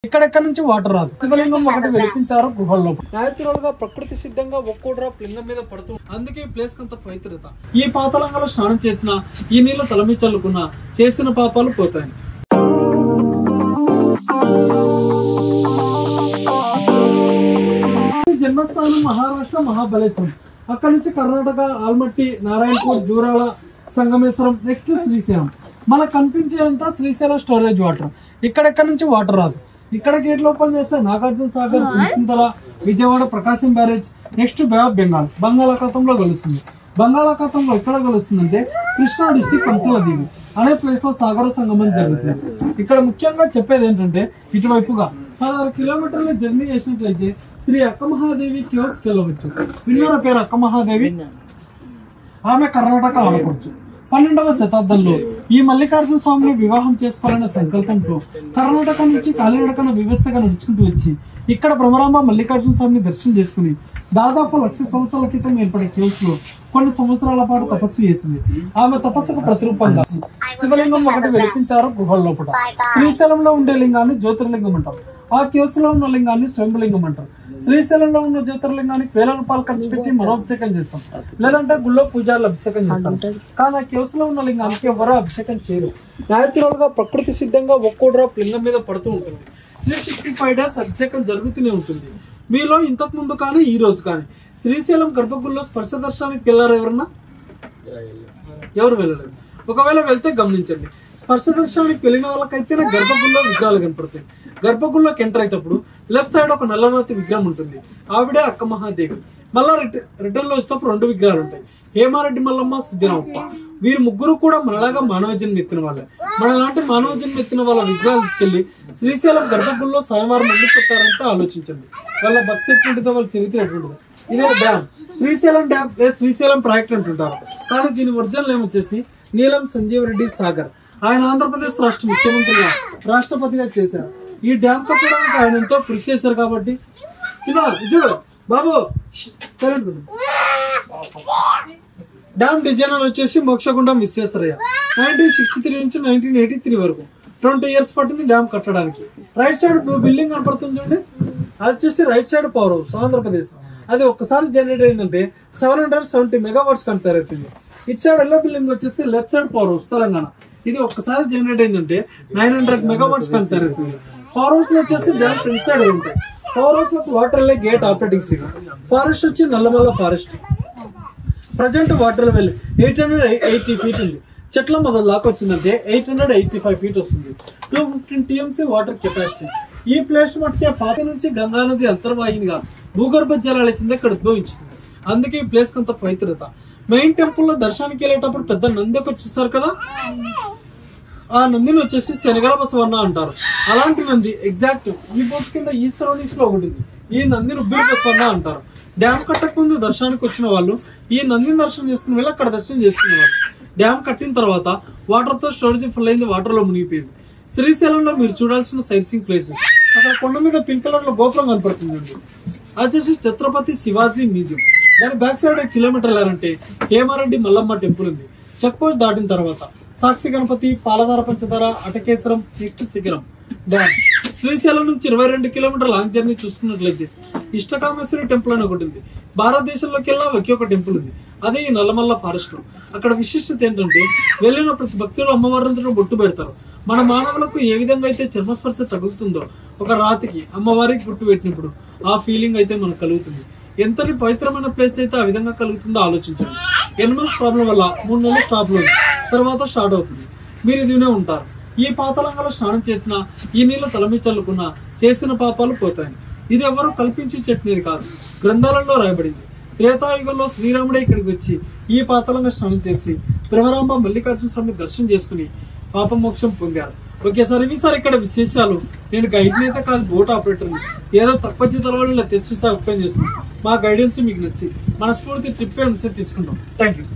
ఇక్కడెక్కడ నుంచి వాటర్ రాదు. శివలింగం ఒకటి వెలిపించారు గుహల్లో. న్యాచురల్ గా ప్రకృతి సిద్ధంగా ఒక్కో డ్రాప్ లింగం మీద పడుతూ, అందుకే ఈ ప్లేస్ కంత పవిత్రత. ఈ పాతలంగలో స్నానం చేసిన, ఈ నీళ్లు తలమి చల్లుకున్నా చేసిన పాపాలు పోతాయి. జన్మస్థానం మహారాష్ట్ర మహాబలేశ్వరం. అక్కడ నుంచి కర్ణాటక ఆల్మట్టి, నారాయణపూర్, జూరాల, సంగమేశ్వరం, నెక్స్ట్ శ్రీశైలం. మనకు కనిపించేంత శ్రీశైలం స్టోరేజ్ వాటర్. ఇక్కడెక్కడ నుంచి వాటర్ రాదు. ఇక్కడ గేట్లు ఓపెన్ చేస్తే Nagarjuna Sagar, Chintala, Vijayawada, Prakasam barrage, next bay of Bengal బంగాళాఖాతంలో కలుస్తుంది. బంగాళాఖాతంలో ఎక్కడ కలుస్తుందంటే కృష్ణా డిస్టిక్ కంచలదీవి అనే ప్లేస్ లో సాగర సంగమం జరుగుతుంది. ఇక్కడ ముఖ్యంగా చెప్పేది ఏంటంటే ఇటువైపుగా 16 కిలోమీటర్ల జర్నీ చేసినట్లయితే శ్రీ అక్కమహాదేవి కేవ్స్ వెళ్ళవచ్చు. విన్నర పేరు అక్కమహాదేవి. ఆమె కర్ణాటక ఆడపడుచు. 12వ శతాబ్దంలో ఈ మల్లికార్జున స్వామిని వివాహం చేసుకోవాలనే సంకల్పంతో కర్ణాటక నుంచి కాలినడకన వ్యవస్థగా నడుచుకుంటూ వచ్చి ఇక్కడ భ్రమరాంబ మల్లికార్జున స్వామిని దర్శనం చేసుకుని దాదాపు 1,00,000 సంవత్సరాల క్రితం ఏర్పడే కేవ్స్ లో కొన్ని సంవత్సరాల పాటు తపస్సు చేసింది. ఆమె తపస్సుకు ప్రతిరూపంగా శివలింగం ఒకటి వెలిపించారు గుహల లోపల. శ్రీశైలంలో ఉండే లింగాన్ని జ్యోతిర్లింగం అంటారు. ఆ కేవ్స్ లో ఉన్న లింగాన్ని స్వయంభలింగం అంటారు. శ్రీశైలంలో ఉన్న జ్యోతిర్లింగానికి వేల రూపాయలు ఖర్చు పెట్టి మనోభిషేకం చేస్తాం, లేదంటే గుళ్ళో పూజారులు అభిషేకం చేస్తాం. కానీ ఆ కేవ్స్ లో ఉన్న లింగానికి ఎవరో అభిషేకం చేయరు. న్యాచురల్ గా ప్రకృతి సిద్ధంగా ఒక్కో డ్రాప్ లింగం మీద పడుతూ ఉంటుంది. 365 days అభిషేకం జరుగుతూనే ఉంటుంది. మీలో ఇంతకు ముందు కానీ ఈ రోజు కానీ శ్రీశైలం గర్భగుడిలో స్పర్శ దర్శనానికి వెళ్ళారు ఎవరన్నా? ఎవరు వెళ్ళలేదు. ఒకవేళ వెళ్తే గమనించండి, స్పర్శ దర్శనానికి వెళ్ళిన వాళ్ళకైతేనే గర్భగుడిలో విగ్రహాలు కనపడతాయి. గర్భగుడిలోకి ఎంటర్ అయినప్పుడు లెఫ్ట్ సైడ్ ఒక నల్లరాతి విగ్రహం ఉంటుంది. ఆవిడే అక్కమహాదేవి. మళ్ళా రిటర్న్ లో వచ్చినప్పుడు 2 విగ్రహాలు ఉంటాయి. హేమారెడ్డి మల్లమ్మ, సిద్ధిరామప్ప. వీరు ముగ్గురు కూడా మనలాగా మానవ జన్మ ఎత్తిన వాళ్ళే. మనలాంటి మానవ జన్మ ఎత్తిన వాళ్ళ విగ్రహాలు తీసుకెళ్లి శ్రీశైలం గర్భగుడిలో సాయవారం ఎందుకు పెట్టారంటే ఆలోచించండి. వాళ్ళ భక్తి ఎటువంటిదో, వాళ్ళ చరిత్ర ఎటువంటిదో. ఇదే dam, Srisailam dam, Srisailam project అంటుంటారు. కానీ దీని ఒరిజినల్ నేమ్ వచ్చేసి నీలం సంజీవ్ రెడ్డి సాగర్. ఆయన ఆంధ్రప్రదేశ్ రాష్ట్ర ముఖ్యమంత్రిగా, రాష్ట్రపతిగా చేశారు. ఈ డ్యామ్ కట్టడానికి ఆయన ఎంతో కృషి చేశారు. కాబట్టి చూడు బాబు, డ్యామ్ డిజైనర్ వచ్చేసి మోక్షగుండం విశ్వేశ్వరయ్య. 1963 నుంచి 1983 వరకు 20 years పట్టింది డ్యామ్ కట్టడానికి. రైట్ సైడ్ బిల్డింగ్ కనపడుతుంది చూడండి, అది వచ్చేసి right side power house Andhra Pradesh. అది ఒక్కసారి జనరేట్ అయిందంటే 770 megawatts కంపేర్ అవుతుంది. ఇట్ సైడ్ ఎల్లో బిల్డింగ్ వచ్చేసి left side power house Telangana. ఇది ఒక్కసారి జనరేట్ అయిందంటే 900 megawatts కంపేర్ అవుతుంది. పవర్ హౌస్ లో వచ్చేసి డ్యామ్ ఫ్రంట్ సైడ్ ఉంటాయి. పవర్ హౌస్ లో వాటర్ వెళ్ళే గేట్ ఆపరేటింగ్ సిగ్నల్. ఫారెస్ట్ వచ్చి నల్లమల్ల ఫారెస్ట్. ప్రజెంట్ వాటర్ వెళ్ళి 880 feet ఉంది. చెట్ల మొదలు దాకా వచ్చిందంటే 885 feet వస్తుంది. 215 TMC వాటర్ కెపాసిటీ. ఈ ప్లేస్ మట్టుకే పాత నుంచి గంగా నది అంతర్వాహినిగా భూగర్భ జలాల కింద ఇక్కడ ఉద్భవించింది. అందుకే ఈ ప్లేస్ కంత పవిత్రత. మెయిన్ టెంపుల్ లో దర్శనానికి వెళ్ళేటప్పుడు పెద్ద నంది ఒకటి చూసారు కదా, ఆ నందిని వచ్చేసి శనగల బసవన్న అంటారు. అలాంటి నంది ఎగ్జాక్ట్ ఈ బోట్ కింద ఈ సరౌండింగ్స్ లో ఒకటి ఉంది. ఈ నందిని ఉబ్బిరి బసవన్న అంటారు. డ్యామ్ కట్టక ముందు దర్శనానికి వచ్చిన వాళ్ళు ఈ నందిని దర్శనం చేసుకుని వెళ్ళి అక్కడ దర్శనం చేసుకునేవాళ్ళు. డ్యామ్ కట్టిన తర్వాత వాటర్ తో స్టోరేజ్ ఫుల్ అయింది, వాటర్ లో మునిగిపోయింది. శ్రీశైలంలో మీరు చూడాల్సిన సైట్ సీయింగ్ ప్లేసెస్. అక్కడ కొండ మీద పింక్ కలర్ లో గోపురం కనపడుతుందండి, అది వచ్చేసి ఛత్రపతి శివాజీ మ్యూజియం. దాని బ్యాక్ సైడ్ కిలోమీటర్ వెళ్ళారంటే హేమారెడ్డి మల్లమ్మ టెంపుల్ ఉంది. చెక్ పోస్ట్ దాటిన తర్వాత సాక్షి గణపతి, పాలధార పంచదార, అటకేశ్వరం, నెక్స్ట్ శిఖరం డ్యామ్. శ్రీశైలం నుంచి 22 కిలోమీటర్ లాంగ్ జర్నీ చూసుకున్నట్లయితే ఇష్టకామేశ్వరి టెంపుల్ అని ఒకటి ఉంది. భారతదేశంలోకి వెళ్ళా ఒకే ఒక టెంపుల్ ఉంది, అదే ఈ నల్లమల్ల ఫారెస్ట్ లో. అక్కడ విశిష్టత ఏంటంటే వెళ్ళిన ప్రతి భక్తులు అమ్మవారిని బొట్టు పెడతారు. మన మానవులకు ఏ విధంగా అయితే చర్మస్పర్శ తగులుతుందో ఒక రాతికి అమ్మవారికి బొట్టు పెట్టినప్పుడు ఆ ఫీలింగ్ అయితే మనకు కలుగుతుంది. ఎంతటి పవిత్రమైన ప్లేస్ అయితే ఆ విధంగా కలుగుతుందో ఆలోచించండి. ఎనిమల్స్ ప్రాబ్లం వల్ల 3 నెలలు స్టాప్ లో తర్వాత స్టార్ట్ అవుతుంది. మీరు ఇది వినే ఉంటారు, ఈ పాతలంగలో స్నానం చేసినా, ఈ నీళ్లు తలమి చల్లుకున్నా చేసిన పాపాలు పోతాయి. ఇది ఎవరు కల్పించి చెప్పినది కాదు, గ్రంథాలలో రాయబడింది. త్రేతాయుగంలో శ్రీరాముడే ఇక్కడికి వచ్చి ఈ పాతలంగా స్నానం చేసి భ్రమరాంబ మల్లికార్జున స్వామిని దర్శనం చేసుకుని పాపమోక్షం పొందారు. ఒకేసారి ఈసారి ఇక్కడ విశేషాలు. నేను గైడ్ అయితే కాదు, బోట్ ఆపరేటర్ని. ఏదో తక్కువ జీతాల వాళ్ళు ఇలా తెచ్చి ఓపెన్ చేస్తున్నాం. మా గైడెన్స్ మీకు నచ్చి మనస్ఫూర్తి ట్రిప్ తీసుకుంటాం. Thank you.